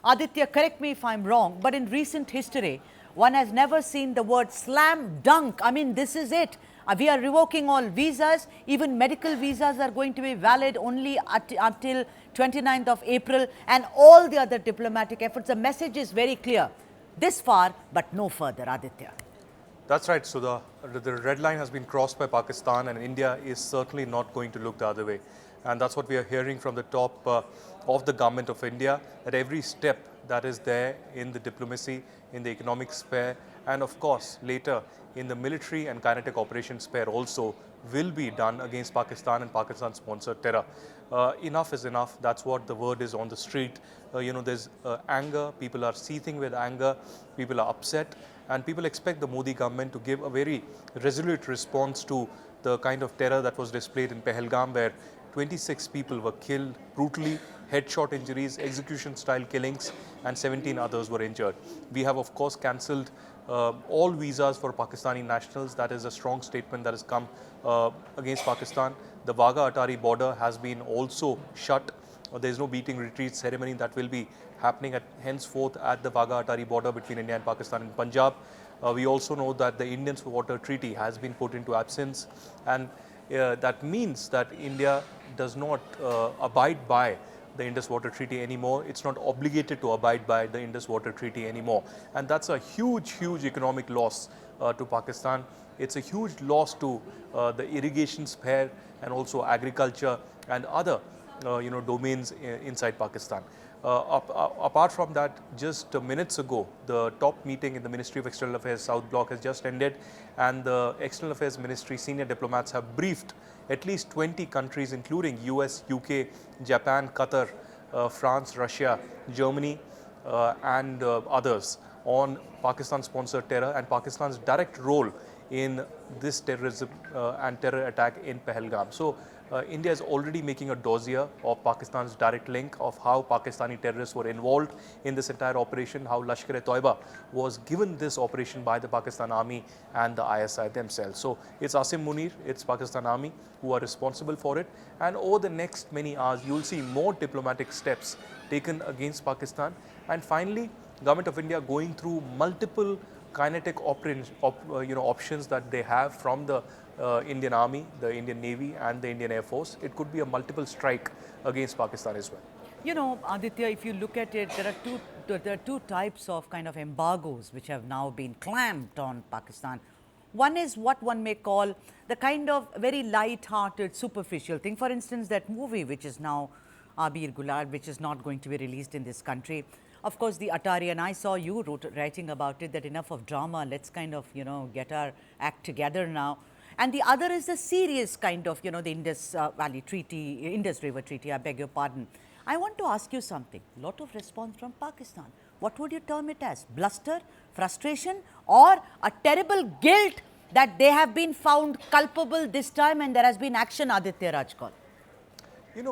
Aditya, correct me if I'm wrong, but in recent history, one has never seen the word slam dunk. I mean, this is it. We are revoking all visas. Even medical visas are going to be valid only until 29th of April, and all the other diplomatic efforts. The message is very clear. This far, but no further, Aditya. That's right, Sudha. The red line has been crossed by Pakistan, and India is certainly not going to look the other way. And that's what we are hearing from the top of the government of India, that every step that is there in the diplomacy, in the economic sphere, and of course later in the military and kinetic operations sphere also will be done against Pakistan and Pakistan-sponsored terror. Enough is enough. That's what the word is on the street. There's anger. People are seething with anger. People are upset. And people expect the Modi government to give a very resolute response to the kind of terror that was displayed in Pahalgam, where 26 people were killed brutally, headshot injuries, execution-style killings, and 17 others were injured. We have, of course, cancelled all visas for Pakistani nationals. That is a strong statement that has come against Pakistan. The Wagah-Atari border has been also shut. There is no beating retreat ceremony that will be happening henceforth at the Wagah-Atari border between India and Pakistan in Punjab. We also know that the Indian Water Treaty has been put into absence, and that means that India does not abide by the Indus Water Treaty anymore. It's not obligated to abide by the Indus Water Treaty anymore. And that's a huge, huge economic loss to Pakistan. It's a huge loss to the irrigation sphere and also agriculture and other domains inside Pakistan. Apart from that, just minutes ago, the top meeting in the Ministry of External Affairs South Block has just ended, and the External Affairs Ministry senior diplomats have briefed at least 20 countries, including US, UK, Japan, Qatar, France, Russia, Germany, and others, on Pakistan-sponsored terror and Pakistan's direct role in this terrorism and terror attack in Pahalgam. So India is already making a dossier of Pakistan's direct link of how Pakistani terrorists were involved in this entire operation, how Lashkar-e-Toiba was given this operation by the Pakistan Army and the ISI themselves. So it's Asim Munir, it's Pakistan Army who are responsible for it. And over the next many hours, you'll see more diplomatic steps taken against Pakistan. And finally, Government of India going through multiple kinetic options that they have from the Indian Army, the Indian Navy and the Indian Air Force. It could be a multiple strike against Pakistan as well. You know, Aditya, if you look at it, there are two types of kind of embargoes which have now been clamped on Pakistan. One is what one may call the kind of very light-hearted, superficial thing. For instance, that movie which is now Abir Gulad, which is not going to be released in this country. Of course, the Atari, and I saw you writing about it, that enough of drama, let's kind of, get our act together now. And the other is the serious kind of, the Indus Valley Treaty, Indus River Treaty, I beg your pardon. I want to ask you something. Lot of response from Pakistan. What would you term it as? Bluster, frustration, or a terrible guilt that they have been found culpable this time and there has been action, Aditya Rajkot?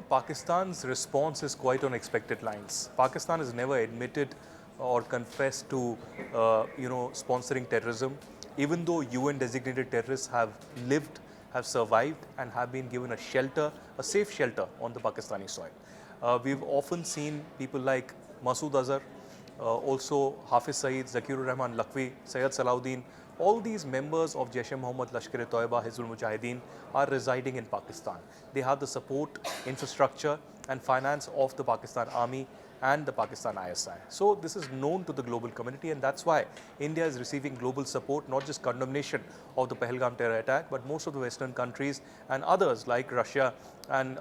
Pakistan's response is quite on expected lines. Pakistan has never admitted or confessed to, sponsoring terrorism, even though UN designated terrorists have lived, have survived, and have been given a shelter, a safe shelter on the Pakistani soil. We've often seen people like Masood Azhar, also Hafiz Saeed, Zakirur Rahman Lakhvi, Syed Salahuddin. All these members of Jaish-e-Mohammed, Lashkar-e-Toiba, Hizbul Mujahideen are residing in Pakistan. They have the support, infrastructure and finance of the Pakistan Army and the Pakistan ISI. So this is known to the global community, and that's why India is receiving global support, not just condemnation of the Pahalgam terror attack, but most of the Western countries and others like Russia and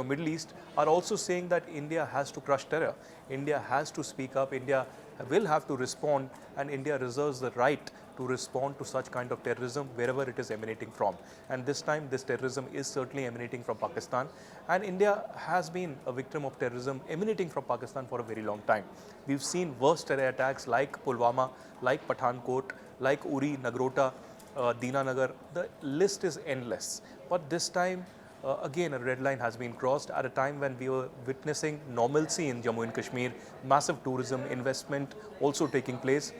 Middle East are also saying that India has to crush terror. India has to speak up. India will have to respond, and India reserves the right to respond to such kind of terrorism wherever it is emanating from. And this time, this terrorism is certainly emanating from Pakistan. And India has been a victim of terrorism emanating from Pakistan for a very long time. We've seen worse terror attacks like Pulwama, like Pathankot, like Uri, Nagrota, Dina Nagar. The list is endless. But this time, again, a red line has been crossed at a time when we were witnessing normalcy in Jammu and Kashmir, massive tourism investment also taking place.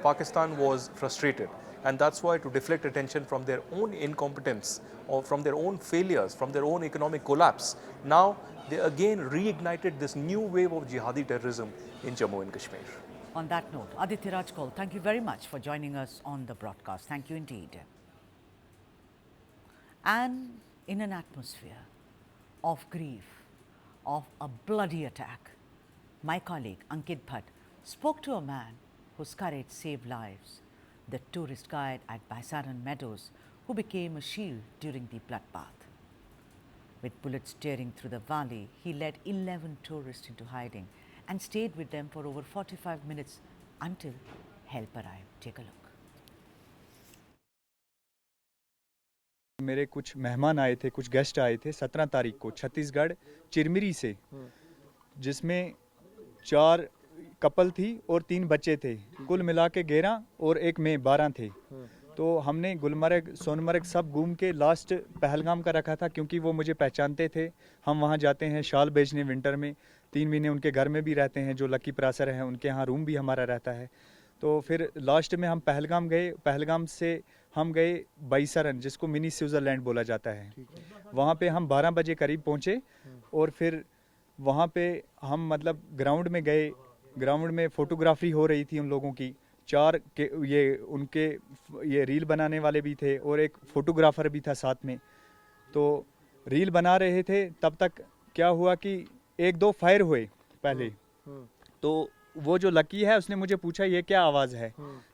Pakistan was frustrated, and that's why, to deflect attention from their own incompetence or from their own failures, from their own economic collapse, now they again reignited this new wave of jihadi terrorism in Jammu and Kashmir. On that note, Aditya Rajkol, thank you very much for joining us on the broadcast. Thank you indeed. And in an atmosphere of grief, of a bloody attack, my colleague Ankit Bhatt spoke to a man whose courage saved lives, the tourist guide at Baisaran Meadows who became a shield during the bloodbath. With bullets tearing through the valley, he led 11 tourists into hiding and stayed with them for over 45 minutes until help arrived. Take a look. मेरे कुछ मेहमान आए थे, कुछ guest आए थे 17 तारीख को छत्तीसगढ़ चिरमिरी से, जिसमें 4 कपल थी और 3 बच्चे थे, कुल मिला के 11 और एक में 12 थे। तो हमने गुलमर्ग सोनमर्ग सब घूम के लास्ट पहलगाम का रखा था, क्योंकि वो मुझे पहचानते थे। हम वहाँ जाते हैं शाल बेचने विंटर में, 3 महीने उनके घर में भी रहते हैं, जो लकी प्रासर हैं उनके यहाँ रूम भी हमारा रहता है। तो फिर लास्ट में हम पहलगाम गए, पहलगाम से हम गए बाईसरन, जिसको मिनी स्विट्जरलैंड बोला जाता है। वहाँ पे हम 12 बजे करीब पहुँचे और फिर वहाँ पे हम मतलब ग्राउंड में गए। ग्राउंड में फोटोग्राफी हो रही थी उन लोगों की, 4 के ये उनके ये रील बनाने वाले भी थे और एक फोटोग्राफर भी था साथ में। तो रील बना रहे थे, तब तक क्या हुआ कि 1-2 फायर हुए पहले। तो वो जो लकी है उसने मुझे पूछा ये क्या आवाज़ है।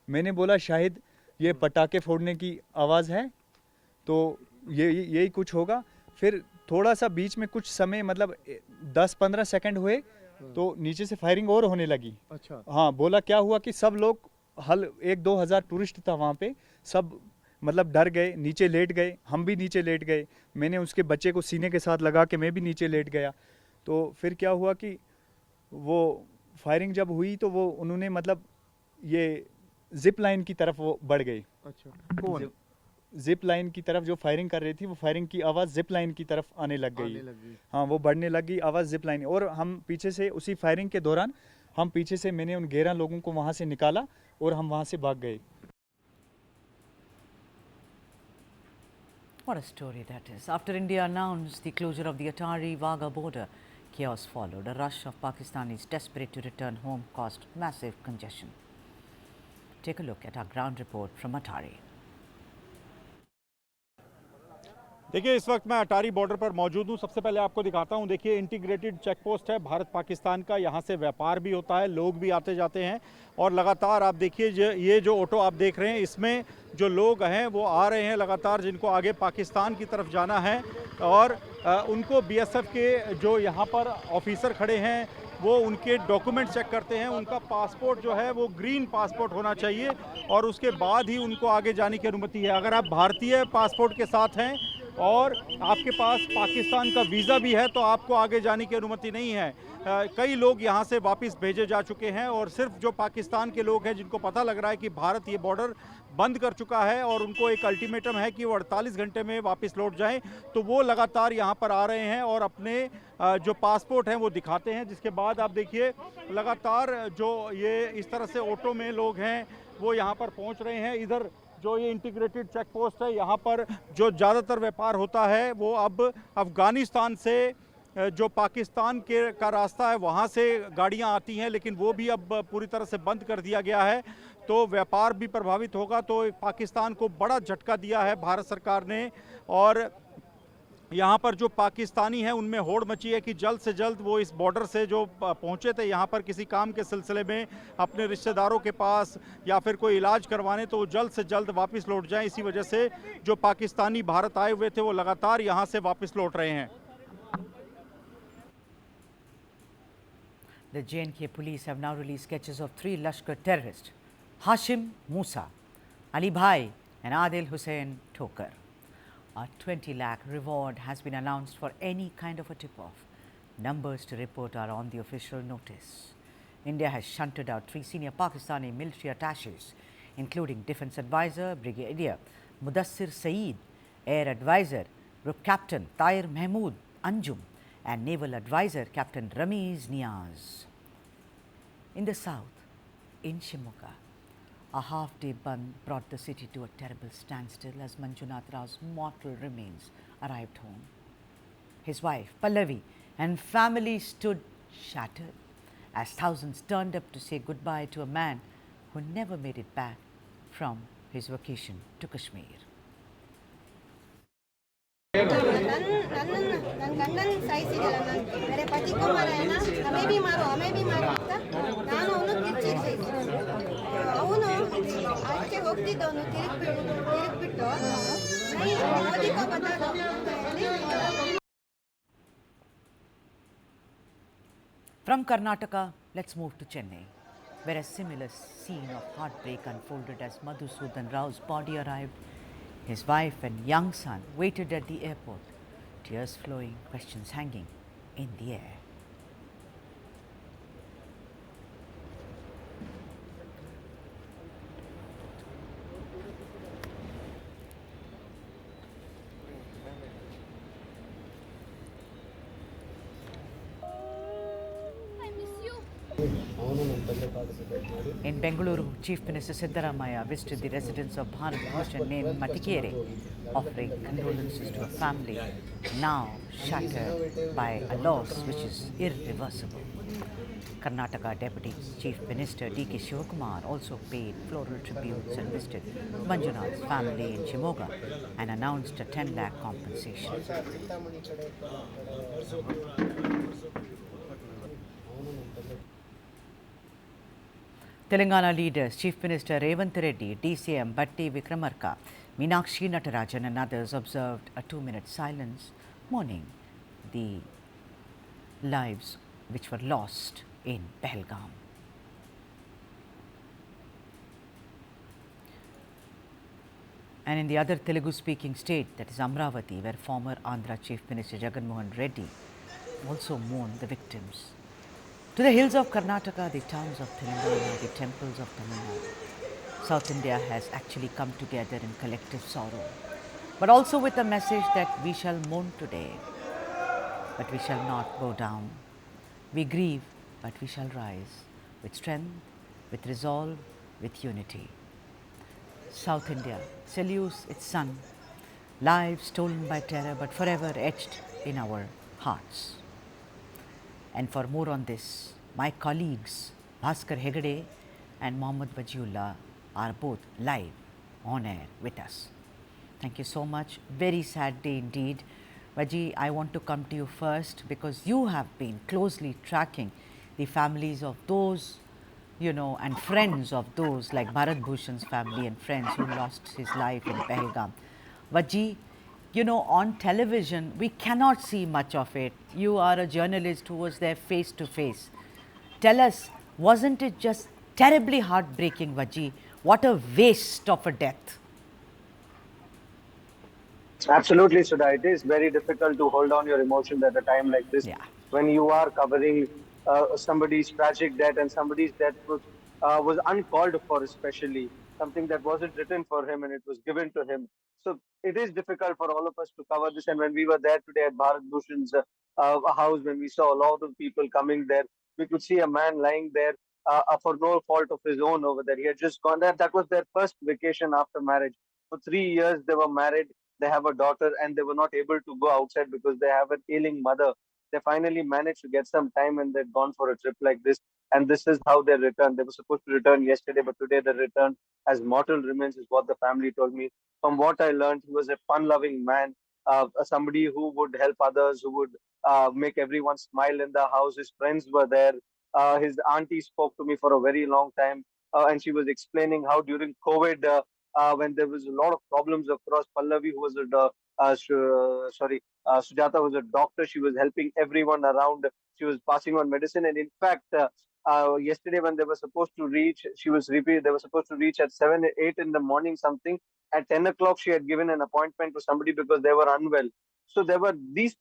मैंने बोला शायद ये पटाखे फोड़ने की आवाज़ है, तो यही कुछ होगा। फिर थोड़ा सा बीच में कुछ समय मतलब 10-15 सेकंड हुए तो नीचे से फायरिंग और होने लगी। अच्छा। हाँ, बोला क्या हुआ कि सब लोग 1-2 हज़ार टूरिस्ट था वहाँ पे, सब मतलब डर गए, नीचे लेट गए, हम भी नीचे लेट गए। मैंने उसके बच्चे को सीने के साथ लगा के मैं भी नीचे लेट गया। तो फिर क्या हुआ कि वो फायरिंग जब हुई तो वो उन्होंने मतलब ये जिप लाइन की तरफ वो बढ़ गई। अच्छा, कौन? जिप लाइन की तरफ जो फायरिंग कर रही थी, वो फायरिंग की आवाज़ जिप लाइन की तरफ आने लग गई। हाँ, वो बढ़ने लगी आवाज़ जिप लाइन। और हम पीछे से उसी फायरिंग के दौरान हम पीछे से मैंने उन 11 लोगों को वहाँ से निकाला और हम वहाँ से भाग गए। What a story that is. After India announced the closure of the Atari-Wagah border, chaos followed. A rush of Pakistanis desperate to return home caused massive congestion. Take a look at our ground report from Atari. देखिए, इस वक्त मैं अटारी border पर मौजूद हूँ। सबसे पहले आपको दिखाता हूँ। देखिए, इंटीग्रेटेड चेक पोस्ट है भारत पाकिस्तान का। यहाँ से व्यापार भी होता है, लोग भी आते जाते हैं और लगातार आप देखिए ये जो ऑटो आप देख रहे हैं, इसमें जो लोग हैं वो आ रहे हैं लगातार, जिनको आगे पाकिस्तान की तरफ जाना है। और उनको बीएसएफ के जो यहाँ पर ऑफिसर खड़े हैं वो उनके डॉक्यूमेंट चेक करते हैं। उनका पासपोर्ट जो है वो ग्रीन पासपोर्ट होना चाहिए और उसके बाद ही उनको आगे जाने की अनुमति है। अगर आप भारतीय पासपोर्ट के साथ हैं और आपके पास पाकिस्तान का वीज़ा भी है तो आपको आगे जाने की अनुमति नहीं है। कई लोग यहाँ से वापस भेजे जा चुके हैं और सिर्फ जो पाकिस्तान के लोग हैं जिनको पता लग रहा है कि भारत ये बॉर्डर बंद कर चुका है और उनको एक अल्टीमेटम है कि वो 48 घंटे में वापस लौट जाएं, तो वो लगातार यहाँ पर आ रहे हैं और अपने जो पासपोर्ट हैं वो दिखाते हैं। जिसके बाद आप देखिए लगातार जो ये इस तरह से ऑटो में लोग हैं वो यहाँ पर पहुँच रहे हैं। इधर जो ये इंटीग्रेटेड चेक पोस्ट है, यहाँ पर जो ज़्यादातर व्यापार होता है वो अब अफ़गानिस्तान से जो पाकिस्तान का रास्ता है वहाँ से गाड़ियाँ आती हैं, लेकिन वो भी अब पूरी तरह से बंद कर दिया गया है। तो व्यापार भी प्रभावित होगा। तो पाकिस्तान को बड़ा झटका दिया है भारत सरकार ने और यहाँ पर जो पाकिस्तानी हैं उनमें होड़ मची है कि जल्द से जल्द वो इस बॉर्डर से जो पहुँचे थे यहाँ पर किसी काम के सिलसिले में अपने रिश्तेदारों के पास या फिर कोई इलाज करवाने, तो वो जल्द से जल्द वापस लौट जाएं। इसी वजह से जो पाकिस्तानी भारत आए हुए थे वो लगातार यहाँ से वापस लौट रहे हैं। The J&K police have now released sketches of 3 Lashkar terrorists, Hashim Musa, Ali Bhai and Adil Hussain Thokar. A 20 lakh reward has been announced for any kind of a tip-off. Numbers to report are on the official notice. India has shunted out 3 senior Pakistani military attaches, including Defence Advisor Brigadier Mudassir Saeed, Air Advisor Group Captain Tahir Mahmood Anjum, and Naval Advisor Captain Ramiz Niaz. In the south, in Shivamogga, a half-day ban brought the city to a terrible standstill as Manjunath Rao's mortal remains arrived home. His wife, Pallavi, and family stood shattered as thousands turned up to say goodbye to a man who never made it back from his vacation to Kashmir. ನನ್ನ ಗಂಡನ ಸಾಯಿಸಿದಲ್ಲ ನಾನು ಬೇರೆ ಪತಿ को मारा है ना हमें भी मारो ಅಂತ ನಾನು ಅವನು ಕಿರ್ಚಿರ್ಸಿದ್ದೆ ಅವನು ಆಚೆ ಹೋಗ್ತಿದ್ದವನು ತಿರುಗ್ಬಿಟ್ಟು ಮೋದಿ को बता दो ಅಂತ ಹೇಳಿ. From Karnataka, let's move to Chennai, where a similar scene of heartbreak unfolded as Madhusudan Rao's body arrived. His wife and young son waited at the airport, tears flowing, questions hanging in the air. In Bengaluru, Chief Minister Siddaramaiah visited the residence of Bharat Bhushan named Mathikere, offering condolences to a family now shattered by a loss which is irreversible. Karnataka Deputy Chief Minister D.K. Shivamogga also paid floral tributes and visited Manjunath's family in Shivamogga and announced a 10 lakh compensation. Telangana leaders, Chief Minister Revanth Reddy, DCM Batti Vikramarka, Meenakshi Natarajan and others observed a 2-minute silence mourning the lives which were lost in Pahalgam. And in the other Telugu-speaking state, that is Amaravati, where former Andhra Chief Minister Jagannath Reddy also mourned the victims. To the hills of Karnataka, the towns of Telangana, the temples of Tamil Nadu, South India has actually come together in collective sorrow, but also with a message that we shall mourn today, but we shall not go down. We grieve, but we shall rise with strength, with resolve, with unity. South India salutes its son, lives stolen by terror, but forever etched in our hearts. And for more on this, my colleagues Bhaskar Hegde and Mohammad Wajiullah are both live on air with us. Thank you so much. Very sad day indeed. Waji, I want to come to you first because you have been closely tracking the families of those, and friends of those like Bharat Bhushan's family and friends who lost his life in Pahalgam. Waji, on television, we cannot see much of it. You are a journalist who was there face to face. Tell us, wasn't it just terribly heartbreaking, Waji? What a waste of a death. Absolutely, Sudha. It is very difficult to hold on your emotions at a time like this. Yeah. When you are covering somebody's tragic death and somebody's death was uncalled for, especially something that wasn't written for him and it was given to him. So it is difficult for all of us to cover this. And when we were there today at Bharat Bhushan's house, when we saw a lot of people coming there, we could see a man lying there for no fault of his own over there. He had just gone there. That was their first vacation after marriage. For 3 years, they were married. They have a daughter and they were not able to go outside because they have an ailing mother. They finally managed to get some time and they'd gone for a trip like this. And this is how they returned. They were supposed to return yesterday, but today they returned as mortal remains, is what the family told me. From what I learned, he was a fun-loving man, somebody who would help others, who would make everyone smile in the house. His friends were there. His auntie spoke to me for a very long time, and she was explaining how during COVID, when there was a lot of problems across, Pallavi, who was Sujata was a doctor. She was helping everyone around. She was passing on medicine. And in fact, yesterday when they were supposed to reach, they were supposed to reach at 7, 8 in the morning something. At 10 o'clock, she had given an appointment to somebody because they were unwell. So this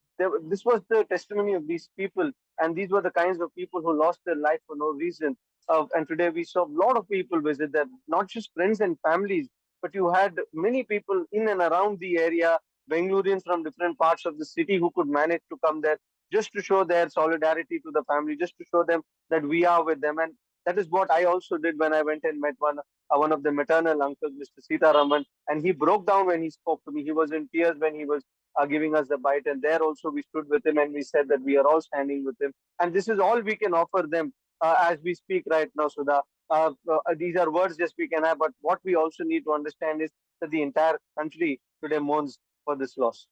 was the testimony of these people. And these were the kinds of people who lost their life for no reason. And today we saw a lot of people visit that, not just friends and families, but you had many people in and around the area, Bengaloreans from different parts of the city who could manage to come there just to show their solidarity to the family, just to show them that we are with them. And that is what I also did when I went and met one of the maternal uncles, Mr. Sita Raman, and he broke down when he spoke to me. He was in tears when he was giving us the bite, and there also we stood with him and we said that we are all standing with him. And this is all we can offer them. as we speak right now, Sudha. These are words just we can have, but what we also need to understand is that the entire country today mourns for this loss.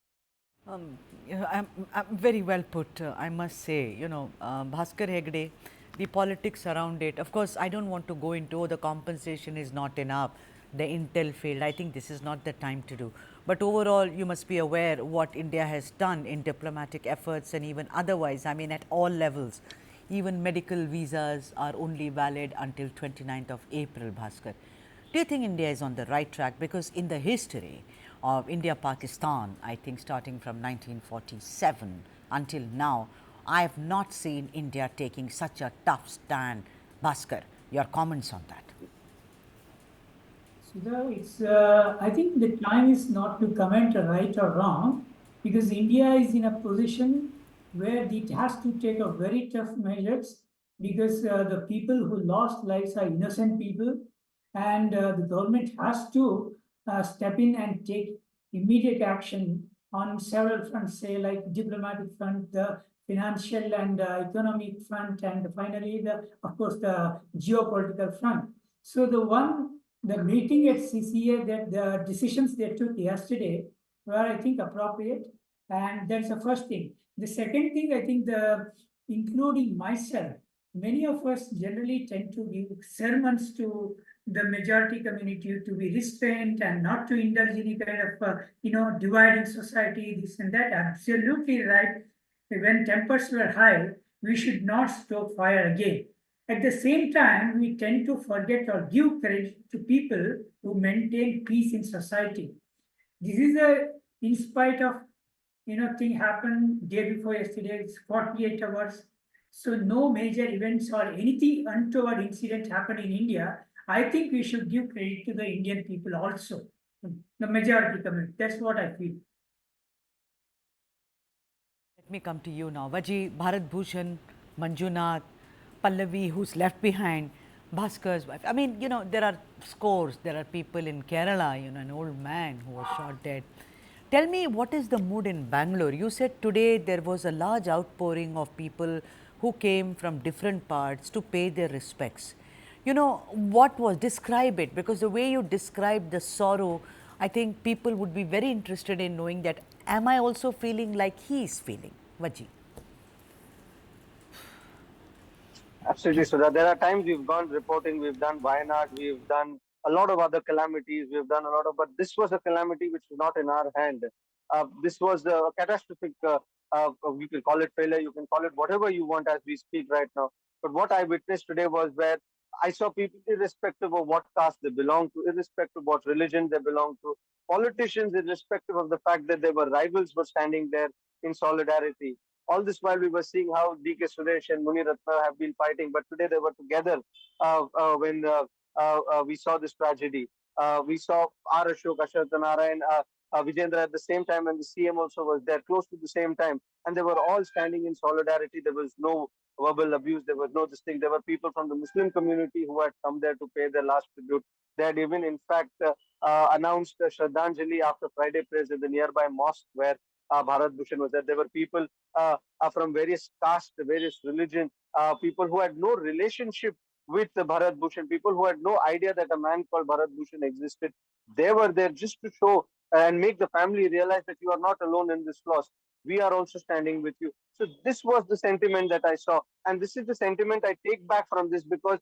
Yeah, I'm very well put, I must say. Bhaskar Hegde, the politics around it. Of course, I don't want to go into, oh, the compensation is not enough, the intel failed. I think this is not the time to do. But overall, you must be aware what India has done in diplomatic efforts and even otherwise. I mean, at all levels. Even medical visas are only valid until 29th of April, Bhaskar. Do you think India is on the right track? Because in the history of India-Pakistan, I think starting from 1947 until now, I have not seen India taking such a tough stand. Bhaskar, your comments on that? Sudha, I think the time is not to comment right or wrong because India is in a position where it has to take a very tough measures because the people who lost lives are innocent people and the government has to step in and take immediate action on several fronts, say like diplomatic front, the financial and economic front, and finally of course the geopolitical front. So the meeting at CCA, that the decisions they took yesterday were, I think, appropriate, and that's the first thing. The second thing, I think, including myself, many of us generally tend to give sermons to the majority community to be restrained and not to indulge in any kind of dividing society, this and that. Absolutely right. When tempers were high, we should not stoke fire again. At the same time, we tend to forget or give credit to people who maintain peace in society. This is in spite of, thing happened day before yesterday, it's 48 hours. So no major events or anything untoward incident happened in India. I think we should give credit to the Indian people also, the majority community. That's what I feel. Let me come to you now. Vaji, Bharat Bhushan, Manjunath, Pallavi, who's left behind, Bhaskar's wife. I mean, there are scores. There are people in Kerala, an old man who was shot dead. Tell me, what is the mood in Bangalore? You said today there was a large outpouring of people who came from different parts to pay their respects. Describe it, because the way you describe the sorrow, I think people would be very interested in knowing that, am I also feeling like he is feeling? Vaji. Absolutely, Sudha. There are times we've gone reporting, we've done Wayanad, we've done a lot of other calamities, we've done a lot of, but this was a calamity which was not in our hand. This was a catastrophic, you can call it failure, you can call it whatever you want as we speak right now. But what I witnessed today was where I saw people, irrespective of what caste they belong to, irrespective of what religion they belong to, politicians, irrespective of the fact that they were rivals, were standing there in solidarity. All this while we were seeing how DK Suresh and Muni Ratna have been fighting, but today they were together when we saw this tragedy. We saw R. Ashok, Ashwath Narayan, Vijendra at the same time, and the CM also was there close to the same time. And they were all standing in solidarity. There was no verbal abuse. There was no this thing. There were people from the Muslim community who had come there to pay their last tribute. They had even, in fact, announced Shraddhanjali after Friday prayers at the nearby mosque where Bharat Bhushan was there. There were people from various castes, various religions, people who had no relationship with Bharat Bhushan, people who had no idea that a man called Bharat Bhushan existed. They were there just to show and make the family realize that you are not alone in this loss. We are also standing with you. So this was the sentiment that I saw. And this is the sentiment I take back from this, because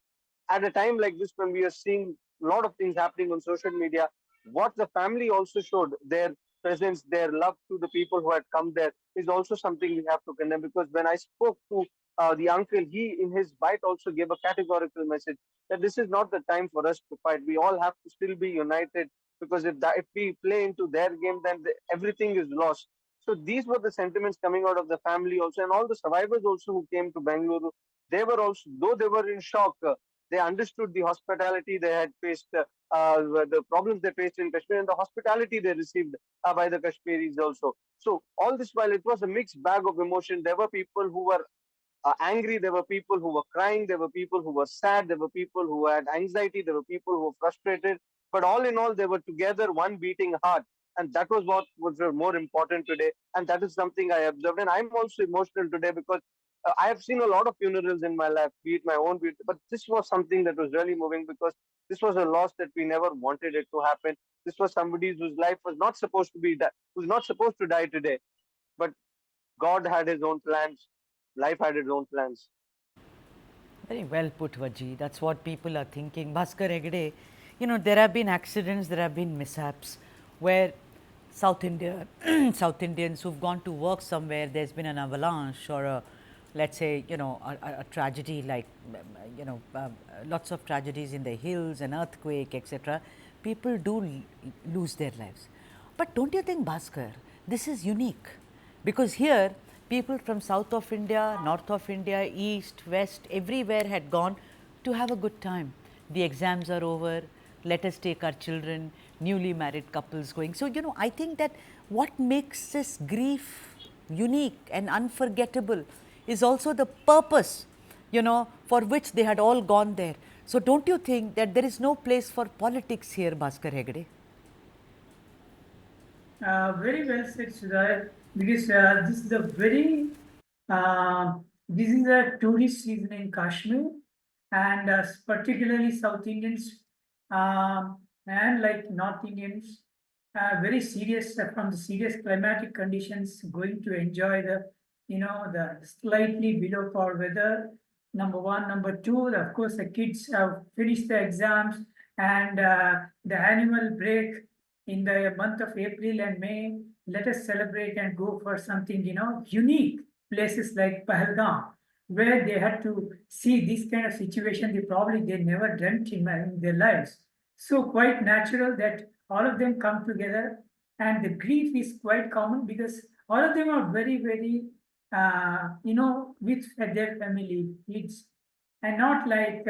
at a time like this, when we are seeing a lot of things happening on social media, what the family also showed, their presence, their love to the people who had come there, is also something we have to condemn. Because when I spoke to the uncle, he in his bite also gave a categorical message that this is not the time for us to fight. We all have to still be united, because if we play into their game, then everything is lost. So these were the sentiments coming out of the family also, and all the survivors also who came to Bangalore. They were also, though they were in shock, they understood the hospitality they had faced, the problems they faced in Kashmir, and the hospitality they received by the Kashmiris also. So all this while, it was a mixed bag of emotion. There were people who were angry, there were people who were crying, there were people who were sad, there were people who had anxiety, there were people who were frustrated. But all in all, they were together, one beating heart. And that was what was more important today. And that is something I observed. And I'm also emotional today because I have seen a lot of funerals in my life, be it my own, but this was something that was really moving because this was a loss that we never wanted it to happen. This was somebody whose life was not supposed to be who's not supposed to die today, but God had his own plans. Life had its own plans. Very well put, Vaji. That's what people are thinking. Bhaskar Hegde, you know, there have been accidents, there have been mishaps where South India, South Indians who've gone to work somewhere, there's been an avalanche or a, let's say, you know, a tragedy like, you know, lots of tragedies in the hills, an earthquake, etc. People do lose their lives. But don't you think, Bhaskar, this is unique? Because here, people from south of India, north of India, east, west, everywhere had gone to have a good time. The exams are over, let us take our children, newly married couples going. So, you know, I think that what makes this grief unique and unforgettable is also the purpose, you know, for which they had all gone there. So, don't you think that there is no place for politics here, Bhaskar Hegde? Very well said, Sudhir, because this is a tourist season in Kashmir, and particularly South Indians and like North Indians, very serious from the serious climatic conditions, going to enjoy the slightly below par weather. Number one, number two, of course, the kids have finished their exams, and the annual break in the month of April and May. Let us celebrate and go for something, unique places like Pahalgam, where they had to see this kind of situation they never dreamt in their lives. So quite natural that all of them come together, and the grief is quite common because all of them are very, very, with their family kids, and not like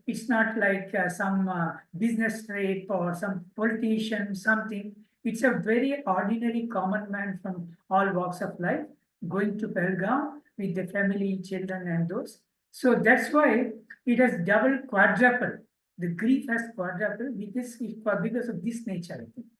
it's not like some business trip or some politician something. It's a very ordinary common man from all walks of life going to Belgaum with the family, children, and those. So that's why it has double, quadruple. The grief has quadruple because of this nature, I think.